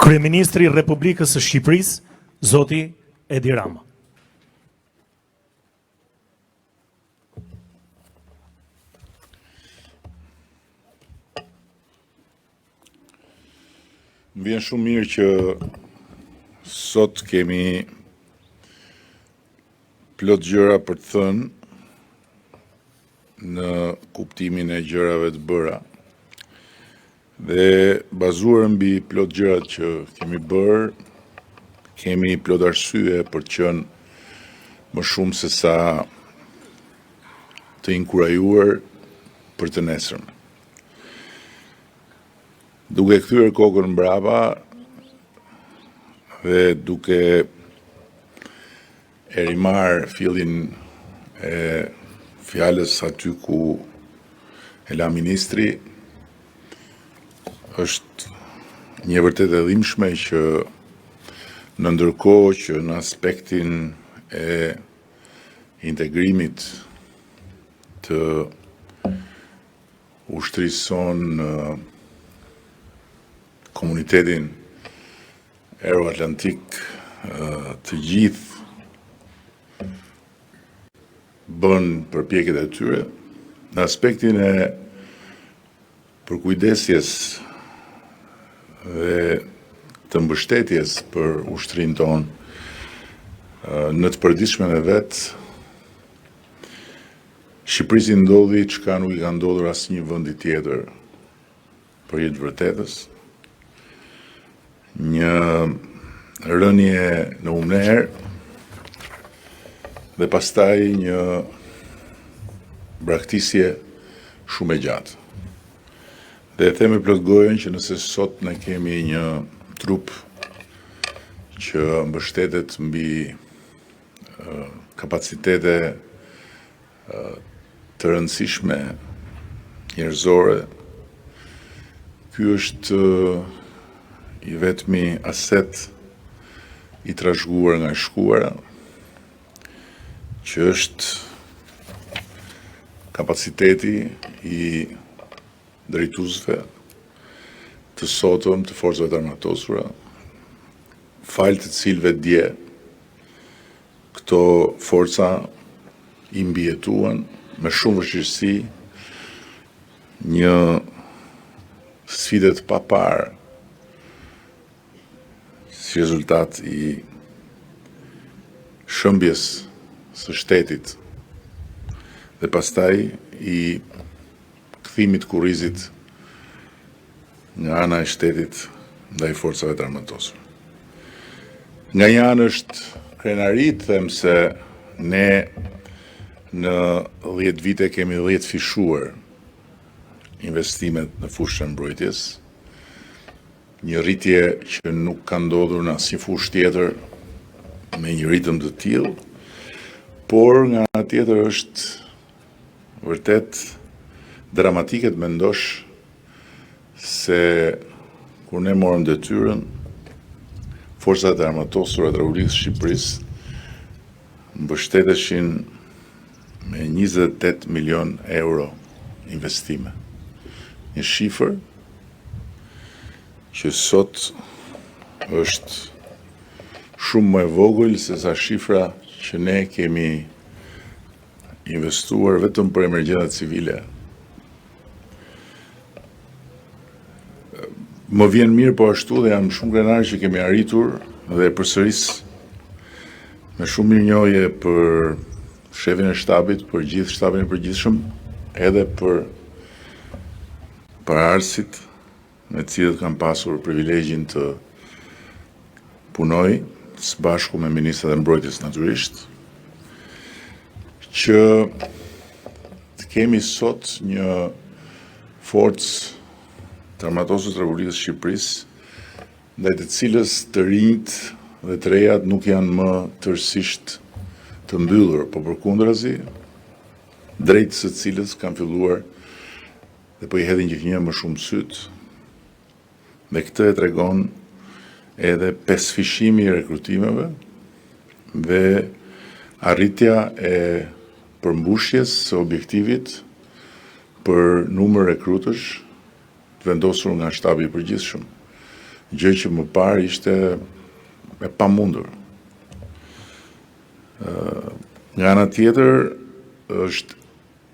Kryeministri i Republikës së Shqipërisë, zoti Edi Rama. Më vjen shumë mirë që sot kemi plot gjëra për të thënë në kuptimin e gjërave të bëra dhe bazuar mbi plot gjërat që kemi bërë, kemi plot arsye për të qenë më shumë se sa të inkurajuar për të nesërmen. Duke kthyer kokën mbrapa dhe duke e rimar fillin e fjalës aty ku e la ministri, është një vërtet e dhimbshme që në ndërkohë që në aspektin e integrimit të ushtrisë në komunitetin Euro-Atlantik të gjithë bën përpjekjet e tyre, në aspektin e përkujdesjes dhe të mbështetjes për ushtrinë tonë në të përditshmen e vet, Shqipërisë i ndodhi çka nuk i ka ndodhur asnjë vendi tjetër për jetë vërtetës, një rënje në umner dhe pastaj një braktisje shumë e gjatë. Dhe e them me plot gojën që nëse sot ne kemi një trup që mbështetet mbi kapacitete të rëndësishme njerëzore, ky është i vetmi aset i trashëguar nga e shkuara, që është kapaciteti i drejtuesve të sotëm të forcave të armatosura, falë të cilëve dje këto forca i mbijetuan me shumë vështirësi një sfidë të paparë si rezultat i shëmbjes së shtetit dhe pastaj i kthimit kurrizit nga ana e shtetit ndaj forcave të armatosura. Nga një anë është krenari, them se ne në 10 vite kemi 10 fishuar investimet në fushën mbrojtjes, një rritje që nuk ka ndodhur në asnjë fushë tjetër me një ritëm të tillë, por nga ana tjetër është vërtet dramatike të mendosh se kur ne morëm detyrën, forcat e armatosura të Republikës së Shqipërisë mbështeteshin me 28 milion euro investime. Një shifër që sot është shumë më e vogël se sa shifra që ne kemi investuar vetëm për emergjencat civile. Më vjen mirë po ashtu dhe jam shumë krenar që kemi arritur dhe përsëris me shumë mirënjohje për shefin e shtabit, për gjithë shtabin e përgjithshëm, edhe për paraardhësit me të cilët kam pasur privilegjin të punoj së bashku me ministrat e mbrojtjes natyrisht, që të kemi sot një forcë të armatosur të Republikës së Shqipërisë, ndaj të cilës të rinjt dhe të rejat nuk janë më tërësisht të mbyllur, po përkundrazi, drejt së cilës kanë filluar dhe po i hedhin gjithnjë më shumë syt. Dhe këtë e tregon edhe pesfishimi i rekrutimeve dhe arritja e përmbushjes së objektivit për numër rekrutësh të vendosur nga shtabi i përgjithshëm. gjë që më parë ishte e pamundur. Nga ana tjetër, është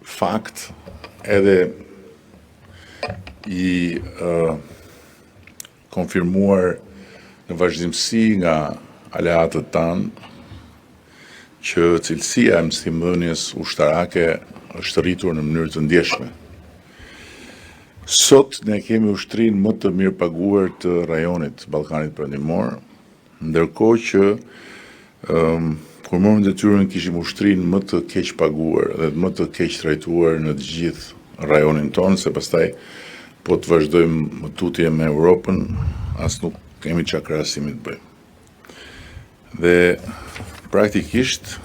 fakt edhe i konfirmuar në vazhdimsi nga aleatët tanë që cilësia e mësimdhënies ushtarake është rritur në mënyrë të ndjeshme. Sot ne kemi ushtrinë më të mirë paguar të rajonit Ballkanit Perëndimor, ndërkohë që kur morëm detyrën kishim ushtrinë më të keq paguar dhe më të keq trajtuar në të gjithë rajonin tonë, se pastaj po të vazhdojmë më tutje me Europën, as nuk kemi çfarë krahasimi të bëjmë. Dhe praktikisht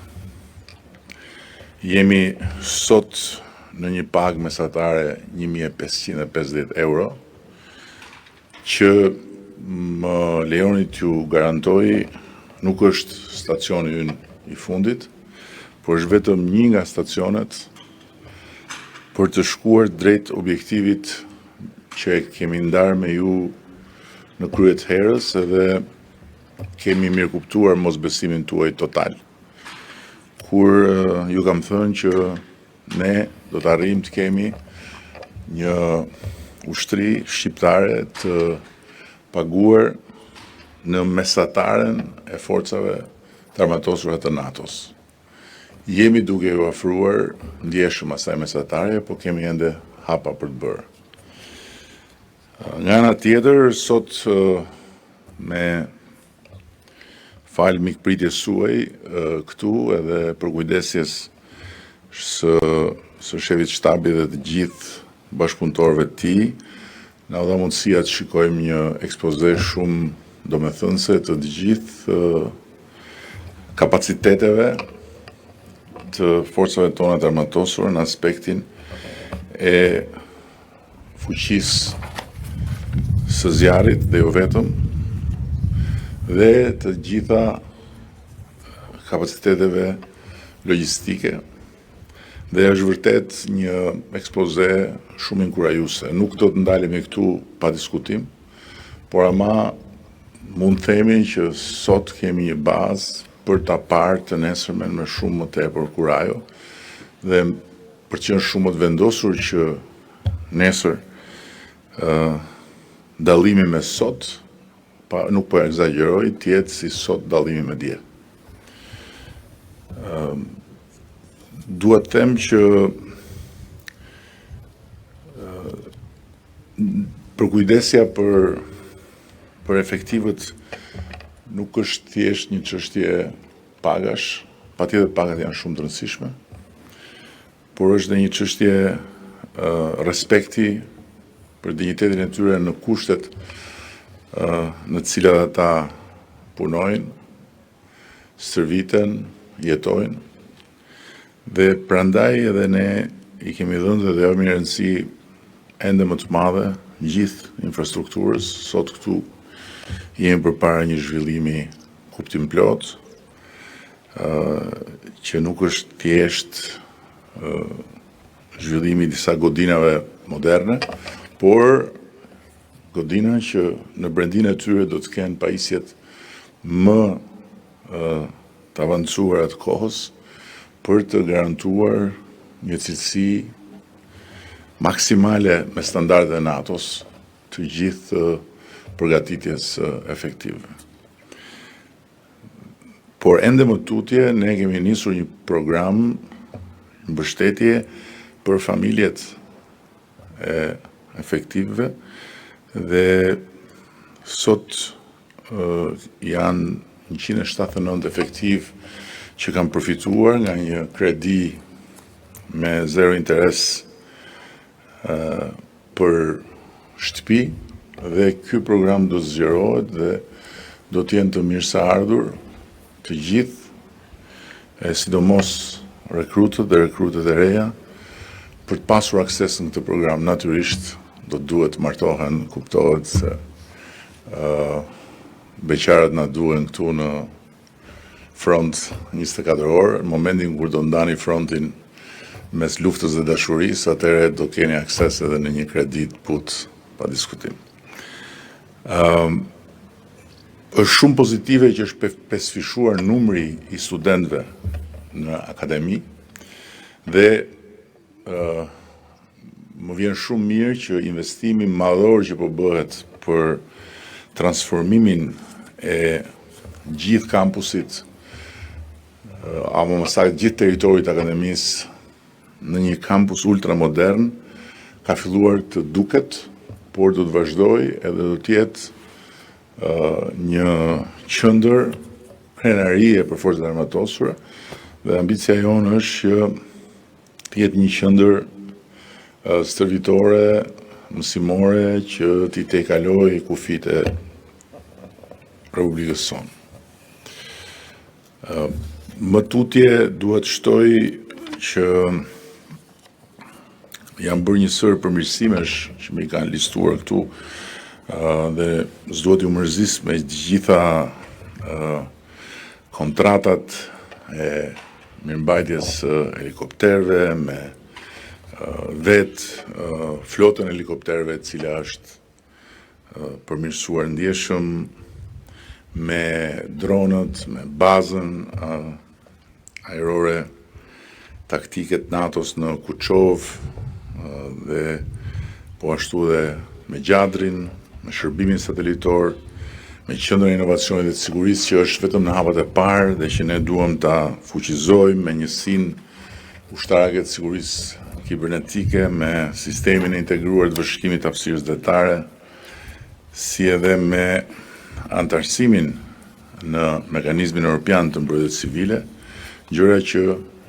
jemi sot në një pagë mesatare 1.550 euro, që më lejoni t'ju garantoj nuk është stacioni ynë i fundit, por është vetëm një nga stacionet për të shkuar drejt objektivit që e kemi ndarë me ju në kryet herës, edhe kemi mirë kuptuar mosbesimin tuaj total. Kur ju kam thënë që ne do të arrijmë të kemi një ushtri shqiptare të paguar në mesataren e forcave të armatosura të NATO-s. Jemi duke ju ofruar ndjeshëm asaj mesatare, po kemi ende hapa për të bërë. Nga ana tjetër, sot me falë mikpritjes suaj këtu edhe për kujdesjes së shefit shtabit dhe të gjithë bashkëpunëtorëve të tij, na u dha mundësia të shikojmë një ekspoze shumë domethënëse të gjithë kapaciteteve të forcave tona të armatosura në aspektin e fuqisë së zjarrit dhe jo vetëm, dhe të gjitha kapaciteteve logjistike, dhe është vërtet një ekspoze shumë inkurajuese. Nuk do të ndalemi këtu pa diskutim, por ama mund themi që sot kemi një bazë për ta parë të nesërmen me shumë më tepër kurajo, dhe për që është shumë më të vendosur që nesër dallimi me sot, nuk po egzagjeroj, tjetë si sot dallimi me dje. Dua të them që përkujdesja për efektivët nuk është thjesht një çështje pagash, patjetër pagat janë shumë të rëndësishme, por është dhe një çështje respekti për dinjitetin e tyre në kushtet në të cilat ata punojnë, stërviten, jetojnë, dhe prandaj edhe ne i kemi dhënë dhe jemi rëndësi ende më të madhe gjithë infrastrukturës. Sot këtu jemi përpara një zhvillimi kuptim plot, që nuk është thjesht zhvillimi i disa godinave moderne, por godina që në brendin e tyre do të kenë pajisjet më të avancuara të kohës për të garantuar një cilësi maksimale me standardet e NATO-s të gjithë përgatitjes efektive. Por ende më tutje ne kemi nisur një program mbështetje për familjet e efektive, dhe sot janë 179 efektiv që kanë përfituar nga një kredi me zero interes për shtëpi, dhe ky program do zgjerohet dhe do të jenë të mirëseardhur të gjithë, sidomos rekrutët dhe rekrutet e reja, për të pasur akses në këtë program. Natyrisht do duhet martohen, kuptohet se beqarët na duhen këtu në front 24 orë, në momentin kur do ndani frontin mes luftës dhe dashurisë, atëherë do keni akses edhe në një kredit put pa diskutim. Është shumë pozitive që është pesëfishuar numri i studentëve në akademi dhe më vjen shumë mirë që investimi madhor që po bëhet për transformimin e gjithë kampusit apo më saktë gjithë territorit të akademisë në një kampus ultramodern ka filluar të duket, por do të vazhdoj edhe do të jetë një qendër krenarie për forcat armatosura dhe ambicia jonë është që të jetë një qendër stërvitore, mësimore që t'i tejkaloj kufijtë e Republikës sonë. Më tutje duhet shtoj që jam bërë një sër përmirësimesh që më i kanë listuar këtu dhe s'duhet ju mërzis me gjitha kontratat e mirëmbajtjes helikopterëve, me flotën e helikopterëve e cila është përmirësuar ndjeshëm, me dronët, me bazën ajrore taktike të NATO-s në Kuçov dhe po ashtu dhe me Gjadrin, me shërbimin satelitor, me qendrën e inovacionit dhe të sigurisë që është vetëm në hapat e parë dhe që ne duam ta fuqizojmë me njësinë ushtarake të sigurisë kibernetike, me sistemin e integruar të vështrikimit të hapësirës dretare, si edhe me antarësimin në mekanizmin evropian të mbrojtjes civile, gjëra që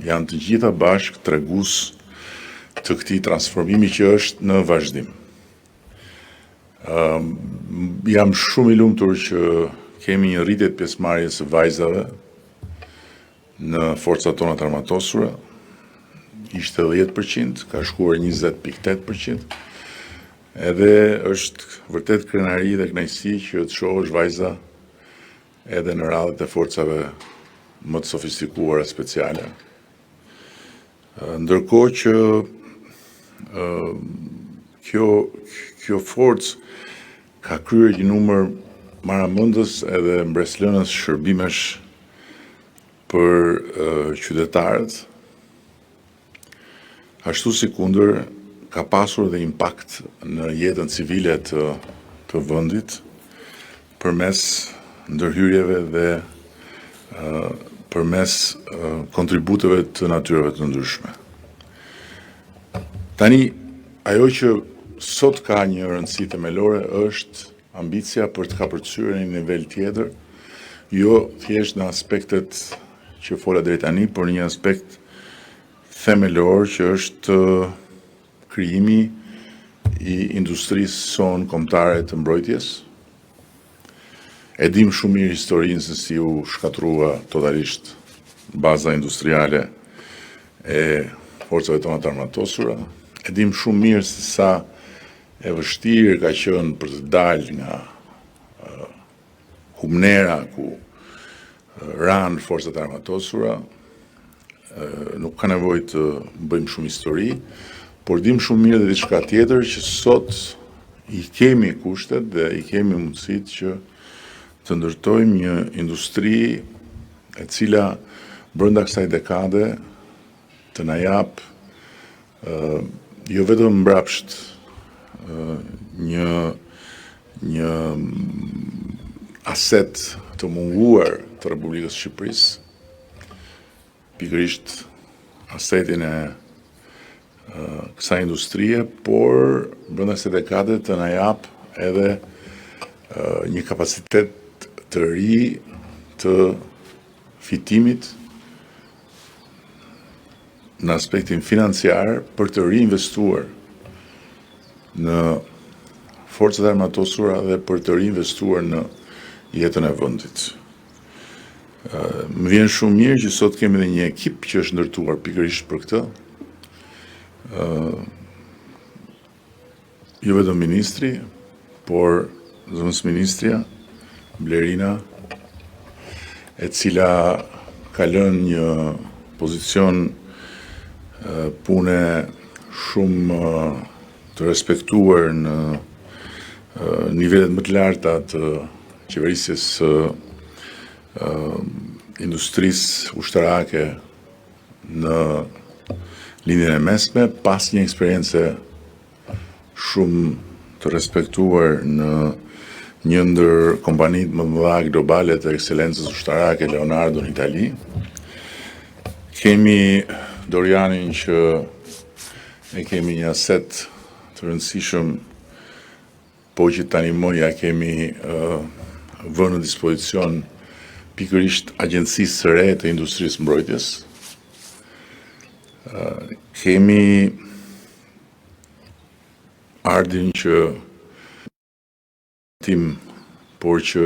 janë të gjitha bashkë tregues të këtij transformimi që është në vazhdim. Jam shumë i lumtur që kemi një rritje të pjesëmarrjes së vajzave në forcat tona të armatosura. Ishte 10%, ka shkuar 20.8%. Edhe është vërtet krenari dhe kënaqësi që të shohësh vajza edhe në radhët e forcave më të sofistikuara speciale. Ndërkohë që kjo forcë ka kryer një numër maramendës edhe mbreslënës shërbimesh për qytetarët, ashtu si kundër ka pasur dhe impakt në jetën civile të vendit përmes ndërhyrjeve dhe përmes kontributeve të natyrave të ndryshme. Tani, ajo që sot ka një rëndësi themelore është ambicia për të kapërcyer në një nivel tjetër, jo thjesht në aspektet që fola deri tani, por një aspekt themelor që është krijimi i industrisë sonë kombëtare të mbrojtjes. E dim shumë mirë historinë se si u shkatrua totalisht baza industriale e forcave tona të armatosura. E dim shumë mirë se sa e vështirë ka qenë për të dalë nga Humnera ku ranë forcat armatosura. Nuk ka nevojë të bëjmë shumë histori, por dim shumë mirë dhe diçka tjetër që sot i kemi kushtet dhe i kemi mundësitë që të ndërtojmë një industri e cila brenda kësaj dekade të na jap jo vetëm mbrapsht një aset të munguar të Republikës Shqipërisë, pikërisht asetin e kësaj industrie, por brenda kësaj dekade të na jap edhe një kapacitet të ri të fitimit në aspektin financiar për të reinvestuar në forcat armatosura dhe për të reinvestuar në jetën e vendit. Më vjen shumë mirë që sot kemi dhe një ekip që është ndërtuar pikërisht për këtë. Jo vetëm ministri, por zëvendës ministria Blerina, e cila ka lënë një pozicion pune shumë të respektuar në nivelet më të larta të qeverisjes së industrisë ushtarake në lindjen e mesme, pas një eksperience shumë të respektuar në një ndër kompanitë më të mëdha globale të ekselencës ushtarake, Leonardo në Itali. Kemi Dorianin që ne kemi një aset të rëndësishëm, po që tani më ja kemi vënë në dispozicion pikërisht agjencisë së re të industrisë mbrojtjes. Kemi ardhin që por që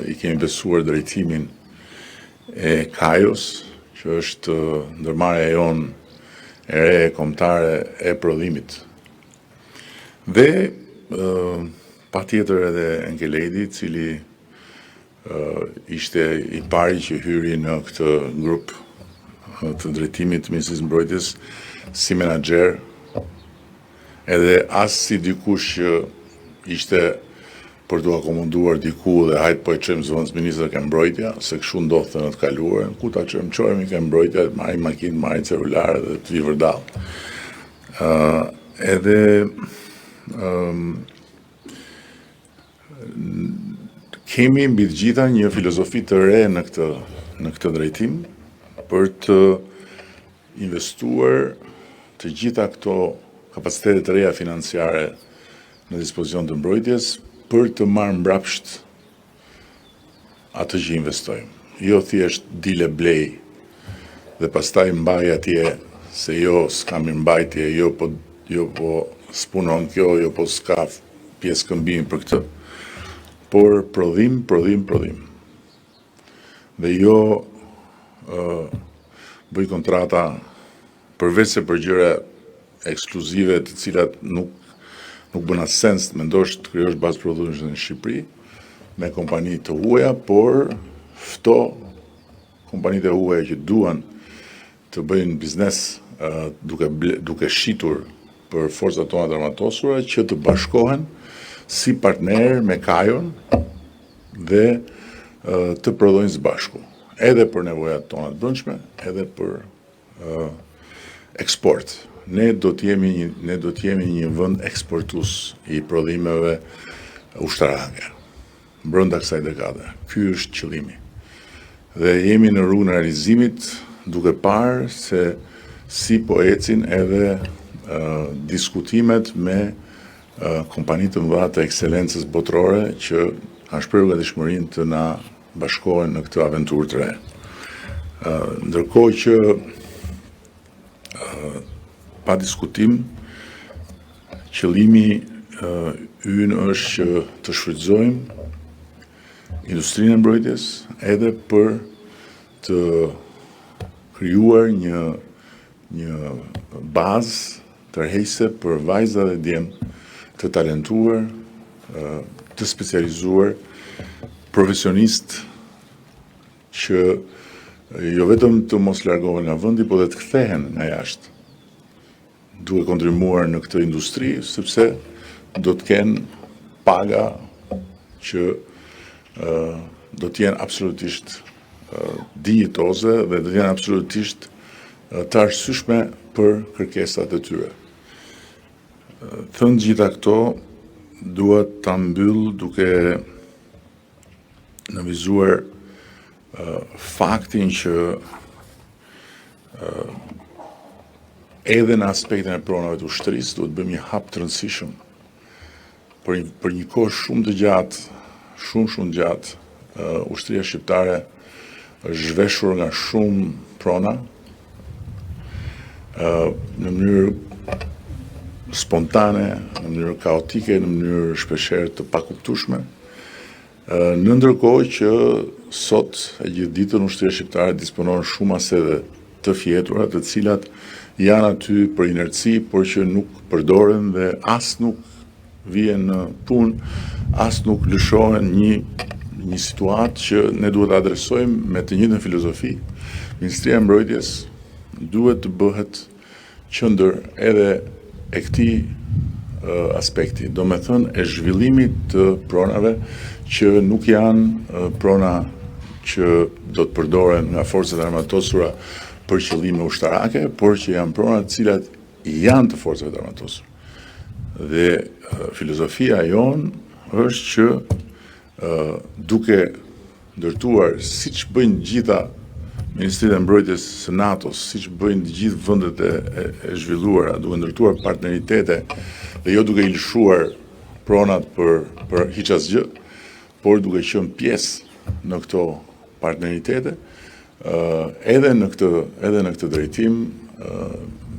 i kemi besuar drejtimin e Kajos, që është ndërmarrja jonë e re kombëtare e prodhimit. Dhe patjetër edhe Engeledi, i cili ishte i pari që hyri në këtë grup të drejtimit të Ministrisë Mbrojtjes si menaxher, edhe as si dikush që ishte për të akomoduar diku dhe hajt po e çojmë zonës ministër ke mbrojtja, se kështu ndodhte në të kaluarën, ku ta çojmë ke mbrojtja, të marrim makinë, marrim celular dhe të vi vërdall. Edhe kemi mbi të gjitha një filozofi të re në këtë drejtim për të investuar të gjitha këto kapacitetet të reja financiare në dispozicion të mbrojtjes për të marrë mbrapsht atë që investojmë. Jo thjesht dile blej dhe pastaj mbaj atje se jo s'ka mirëmbajtje, jo po s'punon kjo, jo po s'ka pjesë këmbimi për këtë, por prodhim. Dhe jo bëj kontrata përveç se për gjëra ekskluzive të cilat nuk bën asë sens të mendosh të krijosh bazë prodhuese në Shqipëri me kompani të huaja, por fto kompanitë e huaja që duan të bëjnë biznes duke shitur për forcat tona të armatosura që të bashkohen si partner me Kajon dhe të prodhojnë së bashku, edhe për nevojat tona të brendshme, edhe për eksport. Ne do të jemi një vend eksportues i prodhimeve ushtarake brenda kësaj dekade. Ky është qëllimi. Dhe jemi në rrugën e realizimit duke parë se si po ecin edhe diskutimet me kompanitë të mëdha të ekselencës botërore që kanë shprehur gatishmërinë të na bashkohen në këtë aventurë të re. Ndërkohë që pa diskutim, qëllimi ynë është që të shfrytëzojmë industrinë e mbrojtjes edhe për të krijuar një bazë tërheqëse për vajza dhe djemë të talentuar, të specializuar, profesionistë që jo vetëm të mos largohen nga vendi, por dhe të kthehen nga jashtë, duke kontribuar në këtë industri, sepse do të kenë paga që do të jenë absolutisht dijitoze dhe do të jenë absolutisht të arsyeshme për kërkesat e tyre. Thënë gjitha këto, dua ta mbyll duke nënvizuar faktin që edhe në aspektin e pronave të ushtrisë duhet bëjmë një hap të rëndësishëm për një kohë shumë të gjatë, shumë gjatë, ushtria shqiptare është zhveshur nga shumë prona në mënyrë spontane, në mënyrë kaotike, në mënyrë shpeshherë të pakuptueshme. Në ndërkohë që sot e gjithë ditën ushtria shqiptare disponon shumë asede të fjetura, të cilat janë aty për inerci, por që nuk përdoren dhe as nuk vjen në punë, as nuk lëshohen një situatë që ne duhet të adresojmë me të njëjtën filozofi. Ministria e Mbrojtjes duhet të bëhet qendër edhe e këtij aspekti, do me thënë e zhvillimit të pronave që nuk janë prona që do të përdoren nga forcat armatosura për qëllime ushtarake, por që janë prona të cilat janë të forcave të armatosura. Dhe filozofia jonë është që duke ndërtuar, siç bëjnë gjitha Ministritë e Mbrojtjes së NATO-s, siç bëjnë të gjithë vendet e zhvilluara, duke ndërtuar partneritete dhe jo duke i lëshuar pronat për hiç asgjë, por duke qenë pjesë në këto partneritete, edhe në këtë drejtim,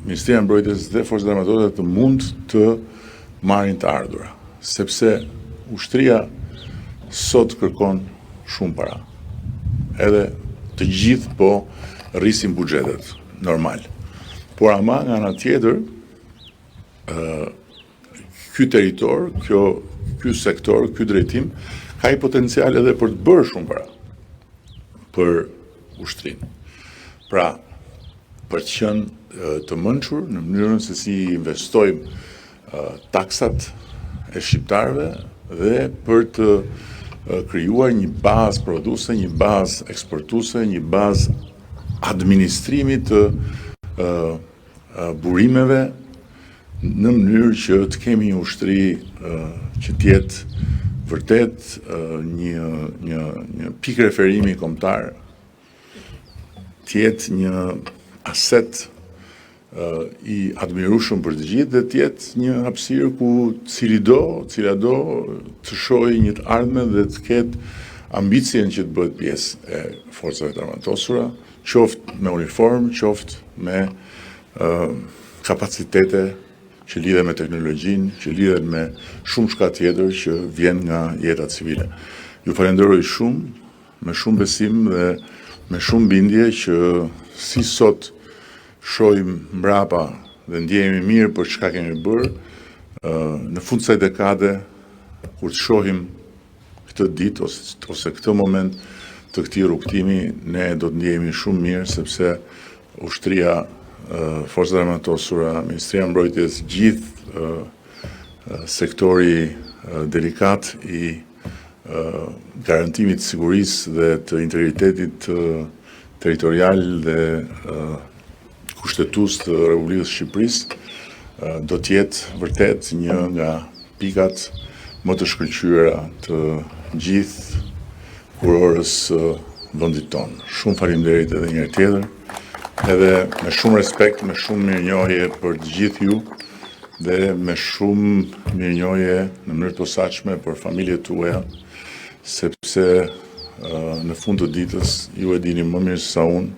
Ministria e Mbrojtjes dhe Forcat Armatore të mund të marrin të ardhura, sepse ushtria sot kërkon shumë para. Edhe të gjithë po rrisin buxhetet, normal. Por ama nga ana tjetër, ky territor, ky sektor, ky drejtim ka i potencial edhe për të bërë shumë para për ushtrinë. Pra, për të qenë të mençur në mënyrën se si investojmë taksat e shqiptarëve dhe për të krijuar një bazë prodhuese, një bazë eksportuese, një bazë administrimi të burimeve në mënyrë që të kemi një ushtri që të jetë vërtet një pikë referimi kombëtar, të jetë një aset i admirueshëm për të gjithë dhe të jetë një hapësirë ku cila do të shohë një të ardhme dhe të ketë ambicien që të bëhet pjesë e forcave të armatosura, qoftë me uniformë, qoftë me kapacitete që lidhen me teknologjinë, që lidhen me shumë shka tjetër që vjen nga jeta civile. Ju falenderoj shumë, me shumë besim dhe me shumë bindje që si sot shohim mbrapa dhe ndjehemi mirë për çka kemi bërë, në fund kësaj dekade, kur të shohim këtë ditë ose këtë moment të këtij rrugtimi, ne do të ndjehemi shumë mirë sepse ushtria, Forcat Armatosura, Ministria e Mbrojtjes, gjithë sektori delikat i garantimit të sigurisë dhe të integritetit territorial dhe kushtetues të Republikës së Shqipërisë do të jetë vërtet një nga pikat më të shkëlqyera të gjithë kurorës vendit tonë. Shumë faleminderit edhe një herë tjetër, edhe me shumë respekt, me shumë mirënjohje për të gjithë ju dhe me shumë mirënjohje në mënyrë të posaçme për familjet tuaja, sepse në fund të ditës ju e dini më mirë se sa unë,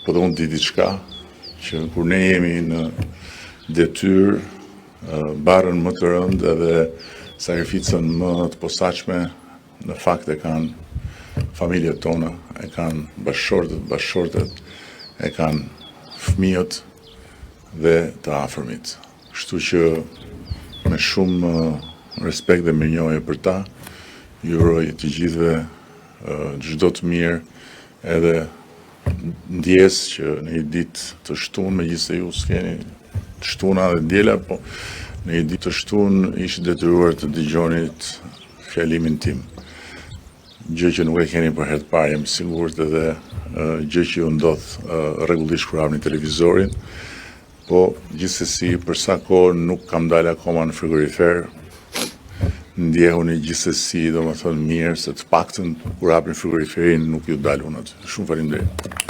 po dhe unë di diçka, që kur ne jemi në detyrë, barën më të rëndë edhe sakrificën më të posaçme, në fakt e kanë familjet tona, e kanë bashkëshortet, e kanë fëmijët dhe të afërmit. Kështu që me shumë respekt dhe mirënjohje për ta, ju uroj të gjithëve çdo të mirë, edhe ndjes që në një ditë të shtunë, megjithëse ju s'keni të shtuna dhe djela, po në një ditë të shtunë ishit detyruar të dëgjonit fjalimin tim. Gjë që nuk e keni për herë të parë, jam i sigurt, edhe gjë që ju ndodh rregullisht kur hapni televizorin, po gjithsesi për sa kohë nuk kam dalë akoma në frigorifer, ndjehuni gjithsesi, domethënë mirë, se të paktën kur hapni frigoriferin nuk ju dalun aty. Shumë faleminderit.